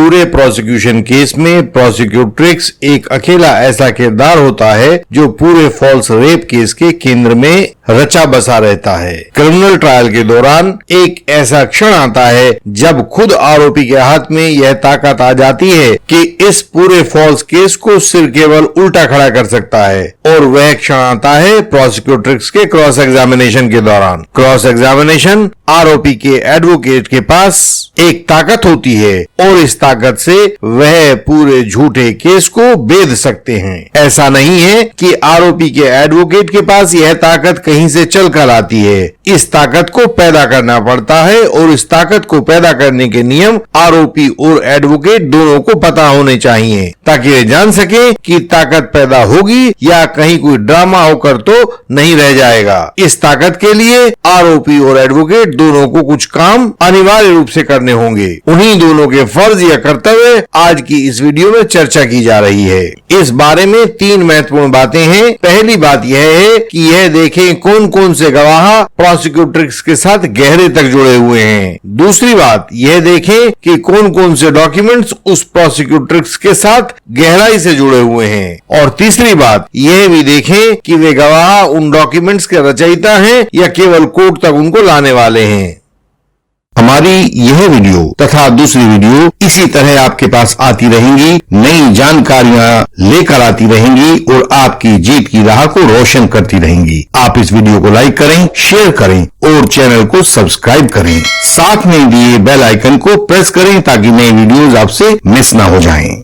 पूरे prosecution case में प्रोसिक्यूट्रिक्स एक अकेला ऐसा किरदार होता है जो पूरे फॉल्स रेप केस के केंद्र में रचा बसा रहता है। क्रिमिनल ट्रायल के दौरान एक ऐसा क्षण आता है जब खुद आरोपी के हाथ में यह ताकत आ जाती है कि इस पूरे फॉल्स केस को सिर्फ केवल उल्टा खड़ा कर सकता है, और वह क्षण आता है प्रोसिक्यूट्रिक्स के क्रॉस एग्जामिनेशन के दौरान। क्रॉस एग्जामिनेशन आरोपी के एडवोकेट के पास एक ताकत होती है और इस ताकत से वह पूरे झूठे केस को बेध सकते हैं। ऐसा नहीं है कि आरोपी के एडवोकेट के पास यह ताकत कहीं से चल कर आती है। इस ताकत को पैदा करना पड़ता है और इस ताकत को पैदा करने के नियम आरोपी और एडवोकेट दोनों को पता होने चाहिए, ताकि वे जान सके कि ताकत पैदा होगी या कहीं कोई ड्रामा होकर तो नहीं रह जाएगा। इस ताकत के लिए आरोपी और एडवोकेट दोनों को कुछ काम अनिवार्य रूप से करने होंगे। उन्हीं दोनों के फर्ज या कर्तव्य आज की इस वीडियो में चर्चा की जा रही है। इस बारे में 3 महत्वपूर्ण बातें हैं। पहली बात यह है कि यह देखें कौन कौन से गवाह प्रोसिक्यूट्रिक्स के साथ गहरे तक जुड़े हुए हैं। दूसरी बात यह देखें कि कौन कौन से डॉक्यूमेंट्स उस प्रोसिक्यूट्रिक्स के साथ गहराई से जुड़े हुए हैं। और तीसरी बात यह भी देखें कि वे गवाह उन डॉक्यूमेंट्स के रचयिता हैं या केवल कोर्ट तक उनको लाने वाले हैं। हमारी यह वीडियो तथा दूसरी वीडियो इसी तरह आपके पास आती रहेंगी, नई जानकारियां लेकर आती रहेंगी और आपकी जीत की राह को रोशन करती रहेंगी। आप इस वीडियो को लाइक करें, शेयर करें और चैनल को सब्सक्राइब करें। साथ में दिए बेल आइकन को प्रेस करें ताकि नई वीडियोज आपसे मिस ना हो जाएं।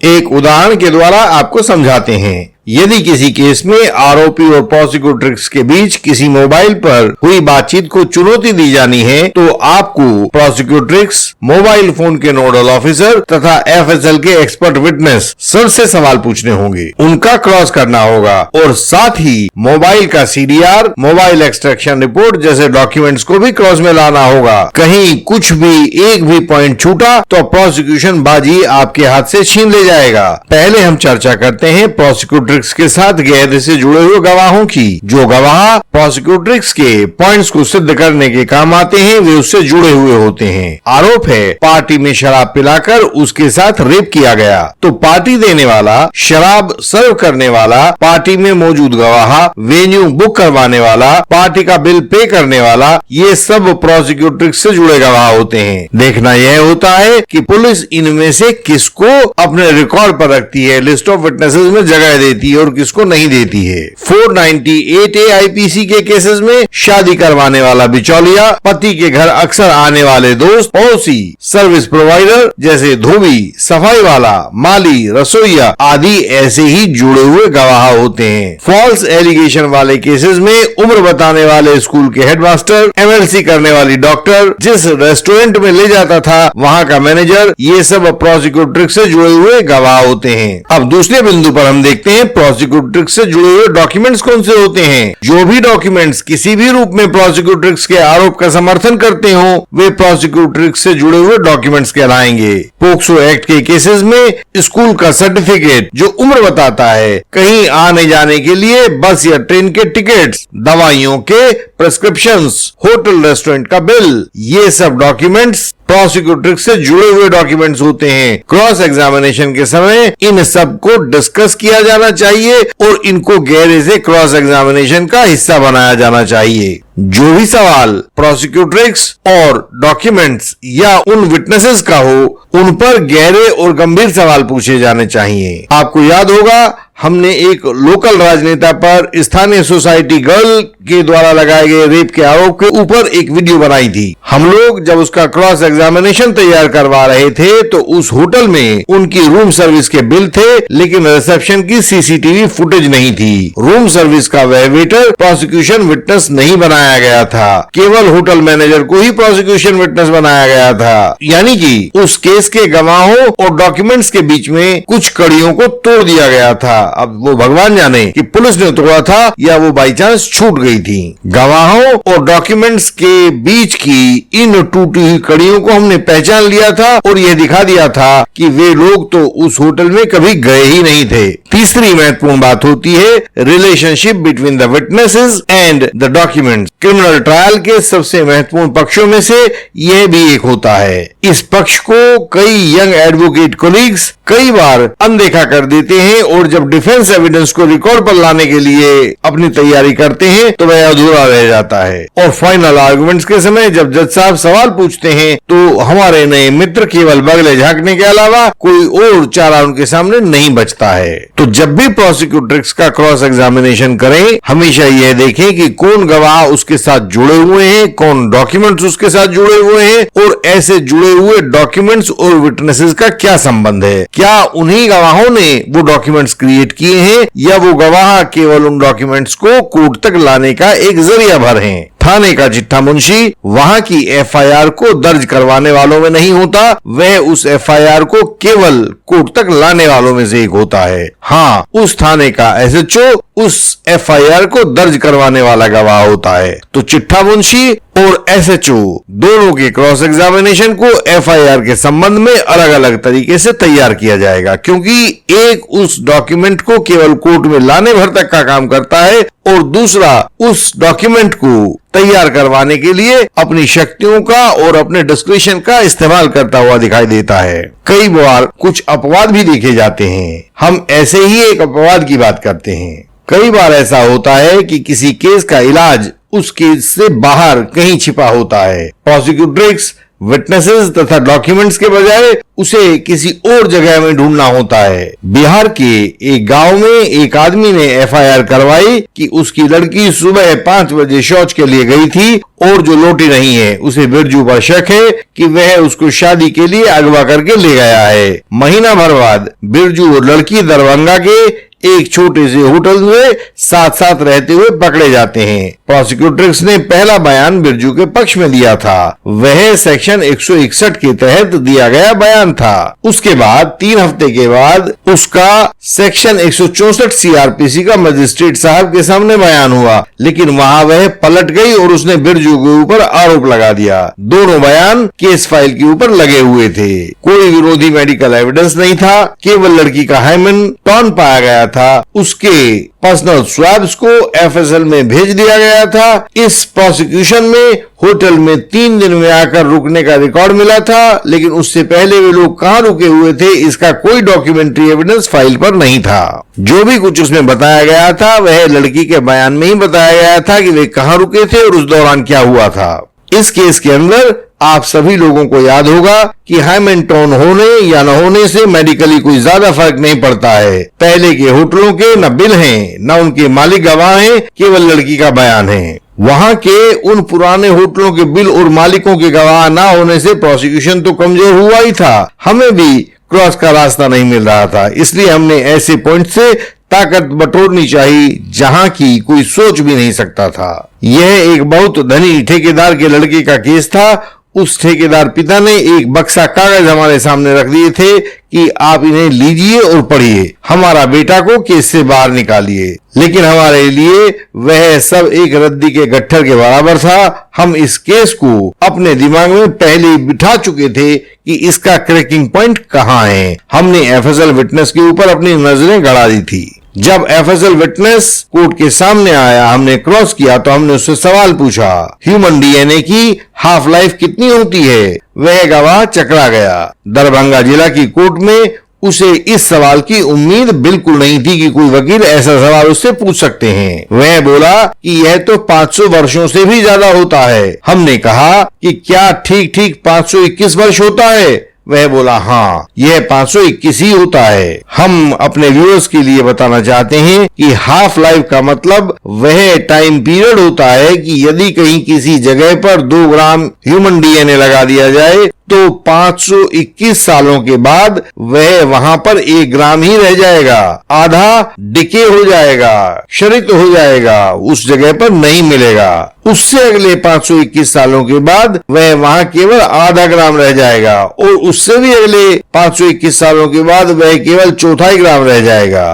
एक उदाहरण के द्वारा आपको समझाते हैं। यदि किसी केस में आरोपी और प्रोसिक्यूट्रिक्स के बीच किसी मोबाइल पर हुई बातचीत को चुनौती दी जानी है, तो आपको प्रोसिक्यूट्रिक्स, मोबाइल फोन के नोडल ऑफिसर तथा एफएसएल के एक्सपर्ट विटनेस सबसे सवाल पूछने होंगे, उनका क्रॉस करना होगा और साथ ही मोबाइल का सीडीआर, मोबाइल एक्सट्रैक्शन रिपोर्ट जैसे डॉक्यूमेंट्स को भी क्रॉस में लाना होगा। कहीं कुछ भी एक भी पॉइंट छूटा तो प्रोसिक्यूशन बाजी आपके हाथ से छीन ले जाएगा। पहले हम चर्चा करते हैं प्रोसिक्यूट्रिक्स के साथ गहरे से जुड़े हुए गवाहों की। जो गवाह प्रोसिक्यूट्रिक्स के पॉइंट्स को सिद्ध करने के काम आते हैं वे उससे जुड़े हुए होते हैं। आरोप है पार्टी में शराब पिलाकर उसके साथ रेप किया गया, तो पार्टी देने वाला, शराब सर्व करने वाला, पार्टी में मौजूद गवाह, वेन्यू बुक करवाने वाला, पार्टी का बिल पे करने वाला, ये सब प्रोसिक्यूट्रिक्स से जुड़े गवाह होते हैं। देखना यह होता है कि पुलिस इनमें से किसको अपने रिकॉर्ड पर रखती है, लिस्ट ऑफ विटनेसेस में जगह देती है और किसको नहीं देती है। 498A आईपीसी के केसेस में शादी करवाने वाला बिचौलिया, पति के घर अक्सर आने वाले दोस्त, पड़ोसी, सर्विस प्रोवाइडर जैसे धोबी, सफाई वाला, माली, रसोईया आदि ऐसे ही जुड़े हुए गवाह होते हैं। फॉल्स एलिगेशन वाले केसेस में उम्र बताने वाले स्कूल के हेडमास्टर, एमएलसी करने वाली डॉक्टर, जिस रेस्टोरेंट में ले जाता था वहां का मैनेजर, ये सब प्रोसिक्यूट्रिक्स से जुड़े हुए गवाह होते हैं। अब दूसरे बिंदु पर हम देखते हैं प्रोसिक्यूट्रिक्स से जुड़े हुए डॉक्यूमेंट्स कौन से होते हैं। जो भी डॉक्यूमेंट्स किसी भी रूप में प्रोसिक्यूट्रिक्स के आरोप का समर्थन करते हो वे प्रोसिक्यूट्रिक्स से जुड़े हुए डॉक्यूमेंट्स कहलाएंगे। पोक्सो एक्ट के केसेस में स्कूल का सर्टिफिकेट जो उम्र बताता है, कहीं आने जाने के लिए बस या ट्रेन के टिकट्स, दवाइयों के प्रिस्क्रिप्शंस, होटल रेस्टोरेंट का बिल, ये सब डॉक्यूमेंट्स प्रोसिक्यूट्रिक्स से जुड़े हुए डॉक्यूमेंट्स होते हैं। क्रॉस एग्जामिनेशन के समय इन सब को डिस्कस किया जाना चाहिए और इनको गहरे से क्रॉस एग्जामिनेशन का हिस्सा बनाया जाना चाहिए। जो भी सवाल प्रोसिक्यूट्रिक्स और डॉक्यूमेंट्स या उन विटनेसेस का हो, उन पर गहरे और गंभीर सवाल पूछे जाने चाहिए। आपको याद होगा हमने एक लोकल राजनेता पर स्थानीय सोसाइटी गर्ल के द्वारा लगाए गए रेप के आरोप के ऊपर एक वीडियो बनाई थी। हम लोग जब उसका क्रॉस एग्जामिनेशन तैयार करवा रहे थे तो उस होटल में उनकी रूम सर्विस के बिल थे, लेकिन रिसेप्शन की सीसीटीवी फुटेज नहीं थी। रूम सर्विस का वह वेटर प्रोसिक्यूशन विटनेस नहीं बनाया गया था, केवल होटल मैनेजर को ही प्रोसिक्यूशन विटनेस बनाया गया था। यानी कि उस केस के गवाहों और डॉक्यूमेंट्स के बीच में कुछ कड़ियों को तोड़ दिया गया था। अब वो भगवान जाने कि पुलिस ने तोड़ा था या वो बाई चांस छूट गई थी। गवाहों और डॉक्यूमेंट्स के बीच की इन टूटी हुई कड़ियों को हमने पहचान लिया था और यह दिखा दिया था कि वे लोग तो उस होटल में कभी गए ही नहीं थे। तीसरी महत्वपूर्ण बात होती है relationship between the witnesses and the documents. Criminal trial के सबसे महत्वपूर्ण पक्षों में से यह भी एक होता है। इस पक्ष को कई यंग एडवोकेट कोलीग्स कई बार अनदेखा कर देते हैं और जब डिफेंस एविडेंस को रिकॉर्ड पर लाने के लिए अपनी तैयारी करते हैं तो वह अधूरा रह जाता है और फाइनल आर्गुमेंट्स के समय जब जज साहब सवाल पूछते हैं तो हमारे नए मित्र केवल बगले झांकने के अलावा कोई और चारा उनके सामने नहीं बचता है। तो जब भी प्रोसिक्यूटर्स का क्रॉस एग्जामिनेशन करें हमेशा यह देखें कि कौन गवाह उसके साथ जुड़े हुए हैं, कौन डॉक्यूमेंट्स उसके साथ जुड़े हुए हैं और ऐसे जुड़े हुए डॉक्यूमेंट्स और विटनेसेस का क्या संबंध है। क्या उन्हीं गवाहों ने वो डॉक्यूमेंट्स क्रिएट किए हैं या वो गवाह केवल उन डॉक्यूमेंट्स को कोर्ट तक लाने का एक जरिया भर हैं। थाने का चिट्ठा मुंशी वहां की एफआईआर को दर्ज करवाने वालों में नहीं होता, वह उस एफआईआर को केवल कोर्ट तक लाने वालों में से एक होता है। हाँ, उस थाने का एसएचओ उस एफआईआर को दर्ज करवाने वाला गवाह होता है। तो चिट्ठा मुंशी और एसएचओ दोनों के क्रॉस एग्जामिनेशन को एफआईआर के संबंध में अलग अलग तरीके से तैयार किया जाएगा, क्योंकि एक उस डॉक्यूमेंट को केवल कोर्ट में लाने भर तक का काम करता है और दूसरा उस डॉक्यूमेंट को तैयार करवाने के लिए अपनी शक्तियों का और अपने डिस्क्रिप्शन का इस्तेमाल करता हुआ दिखाई देता है। कई बार कुछ अपवाद भी देखे जाते हैं। हम ऐसे ही एक अपवाद की बात करते हैं। कई बार ऐसा होता है कि किसी केस का इलाज उस केस से बाहर कहीं छिपा होता है। प्रोसिक्यूटर्स विटनेसेस तथा डॉक्यूमेंट्स के बजाय उसे किसी और जगह में ढूंढना होता है। बिहार के एक गांव में एक आदमी ने एफआईआर करवाई कि उसकी लड़की सुबह 5 बजे शौच के लिए गई थी और जो लौटी नहीं है। उसे बिरजू पर शक है कि वह उसको शादी के लिए अगवा करके ले गया है। महीना भर बाद बिरजू और लड़की दरभंगा के एक छोटे से होटल में साथ साथ रहते हुए पकड़े जाते हैं। प्रोसिक्यूटर्स ने पहला बयान बिरजू के पक्ष में दिया था। वह सेक्शन 161 के तहत दिया गया बयान था। उसके बाद 3 हफ्ते के बाद उसका सेक्शन 164 सीआरपीसी का मजिस्ट्रेट साहब के सामने बयान हुआ, लेकिन वहां वह पलट गई और उसने बिरजू के ऊपर आरोप लगा दिया। दोनों बयान केस फाइल के ऊपर लगे हुए थे। कोई विरोधी मेडिकल एविडेंस नहीं था, केवल लड़की का हाइमेन टॉन पाया गया था। उसके पर्सनल स्वैब्स को एफएसएल में भेज दिया गया था। इस प्रोसिक्यूशन में होटल में 3 दिन में आकर रुकने का रिकॉर्ड मिला था, लेकिन उससे पहले वे लोग कहां रुके हुए थे इसका कोई डॉक्यूमेंट्री एविडेंस फाइल पर नहीं था। जो भी कुछ उसमें बताया गया था वह लड़की के बयान में ही बताया गया था कि वे कहां रुके थे और उस दौरान क्या हुआ था। इस केस के अंदर आप सभी लोगों को याद होगा कि हाइमेन टोन होने या न होने से मेडिकली कोई ज्यादा फर्क नहीं पड़ता है। पहले के होटलों के न बिल हैं, न उनके मालिक गवाह हैं, केवल लड़की का बयान है। वहां के उन पुराने होटलों के बिल और मालिकों के गवाह न होने से प्रोसिक्यूशन तो कमजोर हुआ ही था, हमें भी क्रॉस का रास्ता नहीं मिल रहा था। इसलिए हमने ऐसे पॉइंट से ताकत बटोरनी चाहिए जहां की कोई सोच भी नहीं सकता था। यह एक बहुत धनी ठेकेदार के लड़के का केस था। उस ठेकेदार पिता ने एक बक्सा कागज हमारे सामने रख दिए थे कि आप इन्हें लीजिए और पढ़िए, हमारा बेटा को केस से बाहर निकालिए। लेकिन हमारे लिए वह सब एक रद्दी के गट्ठर के बराबर था। हम इस केस को अपने दिमाग में पहले ही बिठा चुके थे कि इसका क्रैकिंग पॉइंट कहां है। हमने एफएसएल विटनेस के ऊपर अपनी नजरें गड़ा दी थी। जब एफएसएल विटनेस कोर्ट के सामने आया, हमने क्रॉस किया तो हमने उससे सवाल पूछा, ह्यूमन डीएनए की हाफ लाइफ कितनी होती है? वह गवाह चकरा गया। दरभंगा जिला की कोर्ट में उसे इस सवाल की उम्मीद बिल्कुल नहीं थी कि कोई वकील ऐसा सवाल उससे पूछ सकते हैं। वह बोला कि यह तो 500 वर्षों से भी ज्यादा होता है। हमने कहा कि क्या ठीक ठीक 521 वर्ष होता है? वह बोला हाँ, यह 521 ही होता है। हम अपने व्यूअर्स के लिए बताना चाहते हैं कि हाफ लाइफ का मतलब वह टाइम पीरियड होता है कि यदि कहीं किसी जगह पर 2 ग्राम ह्यूमन डीएनए लगा दिया जाए तो 521 सालों के बाद वह वहां पर 1 ग्राम ही रह जाएगा, आधा डिके हो जाएगा, क्षरित हो जाएगा, उस जगह पर नहीं मिलेगा। उससे अगले 521 सालों के बाद वह वहां केवल आधा ग्राम रह जाएगा और उससे भी अगले 521 सालों के बाद वह केवल 1/4 ग्राम रह जाएगा।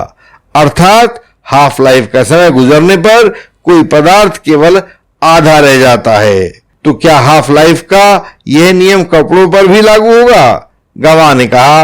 अर्थात हाफ लाइफ का समय गुजरने पर कोई पदार्थ केवल आधा रह जाता है। तो क्या हाफ लाइफ का यह नियम कपड़ों पर भी लागू होगा? गवाह ने कहा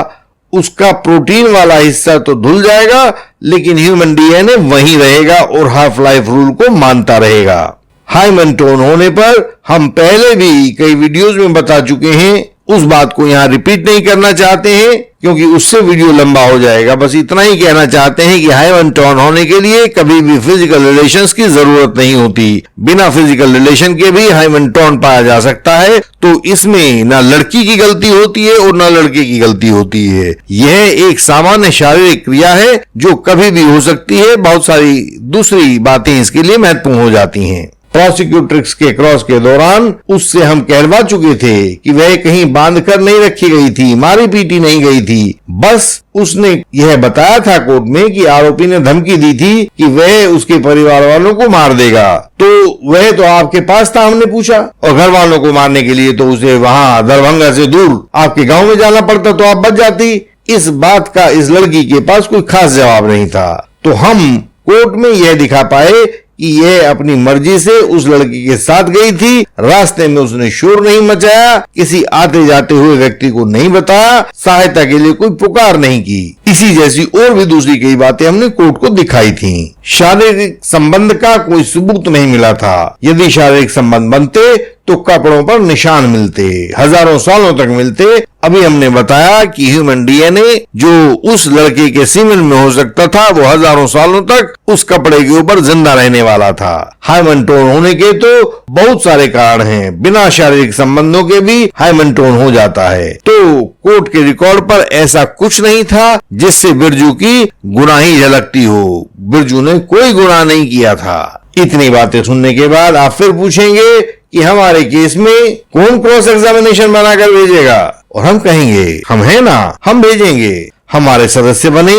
उसका प्रोटीन वाला हिस्सा तो धुल जाएगा, लेकिन ह्यूमन डीएनए वहीं रहेगा और हाफ लाइफ रूल को मानता रहेगा। हाइमन टोन होने पर हम पहले भी कई वीडियोस में बता चुके हैं, उस बात को यहां रिपीट नहीं करना चाहते हैं क्योंकि उससे वीडियो लंबा हो जाएगा। बस इतना ही कहना चाहते हैं कि हाइमन टोन होने के लिए कभी भी फिजिकल रिलेशंस की जरूरत नहीं होती। बिना फिजिकल रिलेशन के भी हाइमन टोन पाया जा सकता है। तो इसमें ना लड़की की गलती होती है और ना लड़के की गलती होती है। यह एक सामान्य शारीरिक क्रिया है जो कभी भी हो सकती है। बहुत सारी दूसरी बातें इसके लिए महत्वपूर्ण हो जाती हैं। प्रोसिक्यूट्रिक्स के क्रॉस के दौरान उससे हम कहलवा चुके थे कि वह कहीं बांध कर नहीं रखी गई थी, मारी पीटी नहीं गई थी। बस उसने यह बताया था कोर्ट में कि आरोपी ने धमकी दी थी कि वह उसके परिवार वालों को मार देगा। तो वह तो आपके पास था, हमने पूछा, और घर वालों को मारने के लिए तो उसे वहां दरभंगा से दूर आपके गांव में जाना पड़ता, तो आप बच जाती। इस बात का इस लड़की के पास कोई खास जवाब नहीं था। तो हम कोर्ट में यह दिखा पाए कि यह अपनी मर्जी से उस लड़की के साथ गई थी। रास्ते में उसने शोर नहीं मचाया, किसी आते जाते हुए व्यक्ति को नहीं बताया, सहायता के लिए कोई पुकार नहीं की। इसी जैसी और भी दूसरी कई बातें हमने कोर्ट को दिखाई थी। शारीरिक संबंध का कोई सबूत नहीं मिला था। यदि शारीरिक संबंध बनते तो कपड़ों पर निशान मिलते, हजारों सालों तक मिलते। अभी हमने बताया कि ह्यूमन डीएनए जो उस लड़के के सीमेन में हो सकता था, वो हजारों सालों तक उस कपड़े के ऊपर जिंदा रहने वाला था। हाइमन टोन होने के तो बहुत सारे कारण हैं, बिना शारीरिक संबंधों के भी हाइमन टोन हो जाता है। तो कोर्ट के रिकॉर्ड पर ऐसा कुछ नहीं था जिससे बिरजू की गुनाही झलकती हो। बिरजू ने कोई गुनाह नहीं किया था। इतनी बातें सुनने के बाद आप फिर पूछेंगे कि हमारे केस में कौन क्रॉस एग्जामिनेशन बनाकर भेजेगा, और हम कहेंगे हम हैं ना, हम भेजेंगे। हमारे सदस्य बने,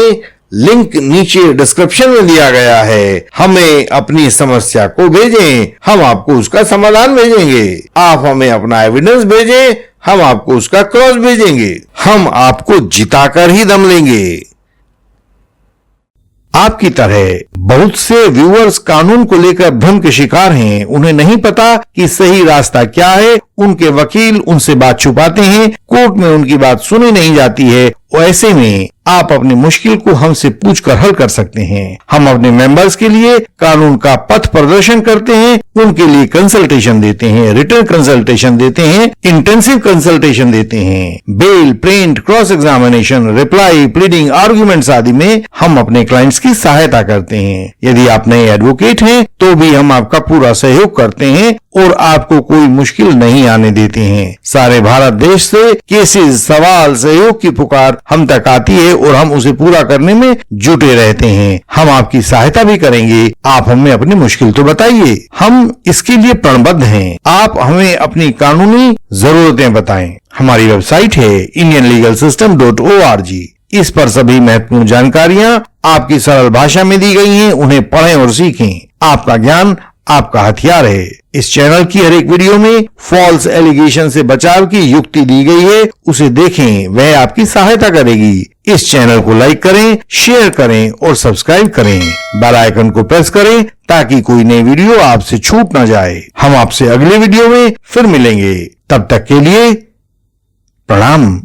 लिंक नीचे डिस्क्रिप्शन में दिया गया है। हमें अपनी समस्या को भेजें, हम आपको उसका समाधान भेजेंगे। आप हमें अपना एविडेंस भेजें, हम आपको उसका क्रॉस भेजेंगे। हम आपको जिताकर ही दम लेंगे। आपकी तरह बहुत से व्यूअर्स कानून को लेकर भ्रम के शिकार हैं। उन्हें नहीं पता कि सही रास्ता क्या है। उनके वकील उनसे बात छुपाते हैं, कोर्ट में उनकी बात सुनी नहीं जाती है। और ऐसे में आप अपनी मुश्किल को हमसे पूछकर हल कर सकते हैं। हम अपने मेंबर्स के लिए कानून का पथ प्रदर्शन करते हैं, उनके लिए कंसल्टेशन देते हैं, रिटर्न कंसल्टेशन देते हैं, इंटेंसिव कंसल्टेशन देते हैं। Bail, print, cross examination, reply, pleading, arguments आदि में हम अपने क्लाइंट्स की सहायता करते हैं। यदि आप नए एडवोकेट हैं तो भी हम आपका पूरा सहयोग करते हैं और आपको कोई मुश्किल नहीं आने देते हैं। सारे भारत देश से केसेस, सवाल, सहयोग की पुकार हम तक आती है और हम उसे पूरा करने में जुटे रहते हैं। हम आपकी सहायता भी करेंगे। आप हमें अपनी मुश्किल तो बताइए, हम इसके लिए प्रणबद्ध हैं। आप हमें अपनी कानूनी जरूरतें बताएं। हमारी वेबसाइट है indianlegalsystem.org। इस पर सभी महत्वपूर्ण जानकारियां आपकी सरल भाषा में दी गई हैं। उन्हें पढ़ें और सीखें। आपका ज्ञान आपका हथियार है। इस चैनल की हर एक वीडियो में फॉल्स एलिगेशन से बचाव की युक्ति दी गई है, उसे देखें, वह आपकी सहायता करेगी। इस चैनल को लाइक करें, शेयर करें और सब्सक्राइब करें। बेल आइकन को प्रेस करें ताकि कोई नई वीडियो आपसे छूट न जाए। हम आपसे अगले वीडियो में फिर मिलेंगे। तब तक के लिए प्रणाम।